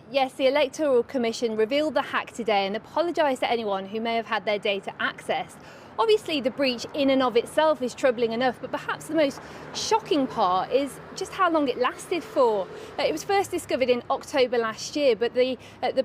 Yes, the Electoral Commission revealed the hack today and apologised to anyone who may have had their data accessed. Obviously, the breach in and of itself is troubling enough, but perhaps the most shocking part is just how long it lasted for. It was first discovered in October last year, but the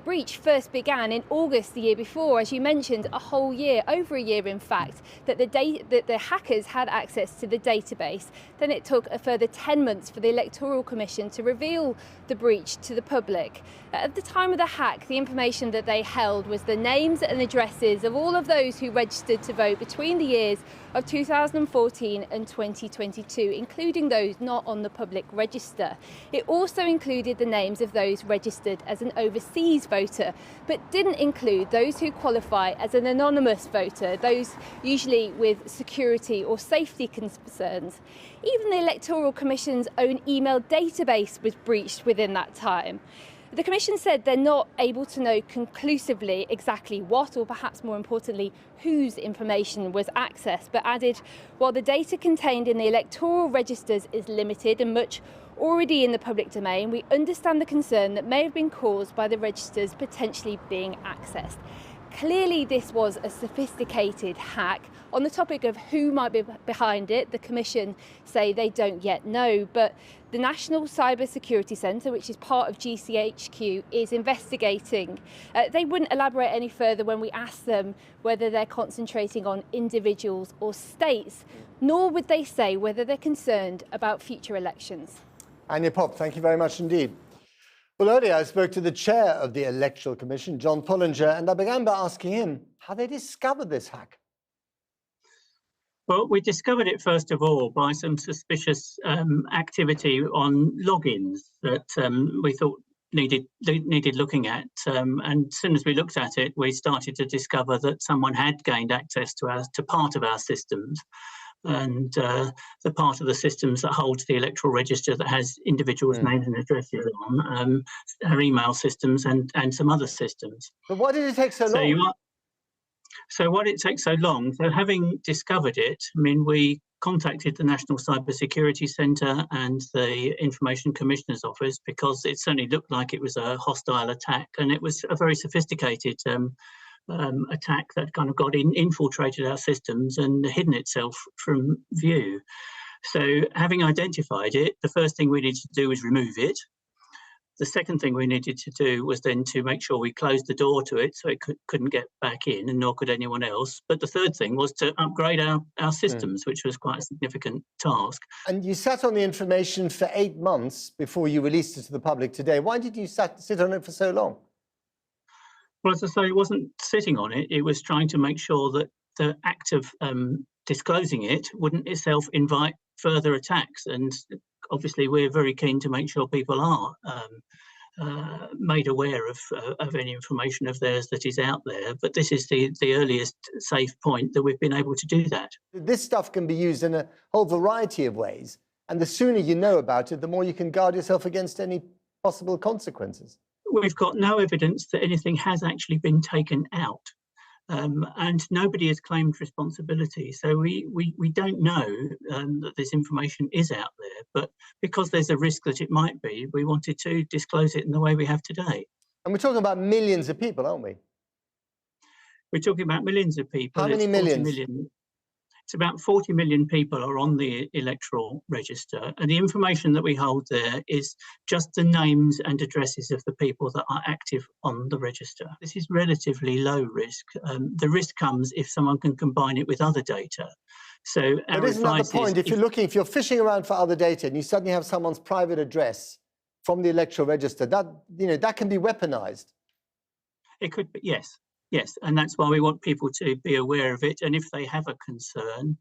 breach first began in August the year before. As you mentioned, a whole year, over a year in fact, that the hackers had access to the database. Then it took a further 10 months for the Electoral Commission to reveal the breach to the public. At the time of the hack, the information that they held was the names and addresses of all of those who registered to vote between the years of 2014 and 2022, including those not on the public register. It also included the names of those registered as an overseas voter, but didn't include those who qualify as an anonymous voter, those usually with security or safety concerns. Even the Electoral Commission's own email database was breached within that time. The Commission said they're not able to know conclusively exactly what, or perhaps more importantly, whose information was accessed, but added, while the data contained in the electoral registers is limited and much already in the public domain, we understand the concern that may have been caused by the registers potentially being accessed. Clearly, this was a sophisticated hack. On the topic of who might be behind it, the Commission say they don't yet know, but the National Cyber Security Centre, which is part of GCHQ, is investigating. They wouldn't elaborate any further when we asked them whether they're concentrating on individuals or states, nor would they say whether they're concerned about future elections. Anya Popp, thank you very much indeed. Well, earlier I spoke to the chair of the Electoral Commission, John Pullinger, and I began by asking him how they discovered this hack. Well, we discovered it, first of all, by some suspicious activity on logins that we thought needed looking at. And as soon as we looked at it, we started to discover that someone had gained access to part of our systems. And the part of the systems that holds the electoral register that has individuals' names and addresses on, our email systems and some other systems. But why did it take so long? So why did it take so long? So having discovered it, I mean, we contacted the National Cyber Security Centre and the Information Commissioner's Office because it certainly looked like it was a hostile attack, and it was a very sophisticated attack that kind of infiltrated our systems and hidden itself from view. So having identified it, the first thing we needed to do was remove it. The second thing we needed to do was then to make sure we closed the door to it so it couldn't get back in, and nor could anyone else. But the third thing was to upgrade our systems, which was quite a significant task. And you sat on the information for 8 months before you released it to the public today. Why did you sit on it for so long? Well, as I say, it wasn't sitting on it. It was trying to make sure that the act of disclosing it wouldn't itself invite further attacks. And obviously, we're very keen to make sure people are made aware of any information of theirs that is out there. But this is the earliest safe point that we've been able to do that. This stuff can be used in a whole variety of ways. And the sooner you know about it, the more you can guard yourself against any possible consequences. We've got no evidence that anything has actually been taken out. And nobody has claimed responsibility. So we don't know that this information is out there, but because there's a risk that it might be, we wanted to disclose it in the way we have today. And we're talking about millions of people, aren't we? We're talking about millions of people. How many millions? It's about 40 million people are on the electoral register, and the information that we hold there is just the names and addresses of the people that are active on the register. This is relatively low risk. The risk comes if someone can combine it with other data. So but isn't that the point? If you're fishing around for other data and you suddenly have someone's private address from the electoral register, that can be weaponized. It could be, yes. Yes, and that's why we want people to be aware of it. And if they have a concern,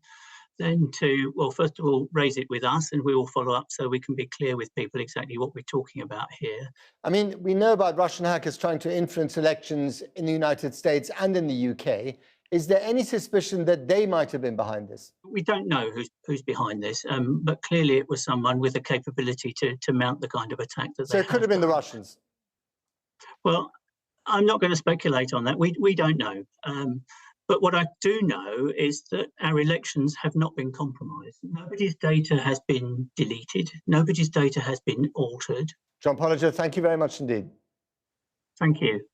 then to, well, first of all, raise it with us and we will follow up so we can be clear with people exactly what we're talking about here. I mean, we know about Russian hackers trying to influence elections in the United States and in the UK. Is there any suspicion that they might have been behind this? We don't know who's behind this, but clearly it was someone with the capability to mount the kind of attack that they So it could have been the Russians? Well, I'm not going to speculate on that. We don't know. But what I do know is that our elections have not been compromised. Nobody's data has been deleted. Nobody's data has been altered. John Pullinger, thank you very much indeed. Thank you.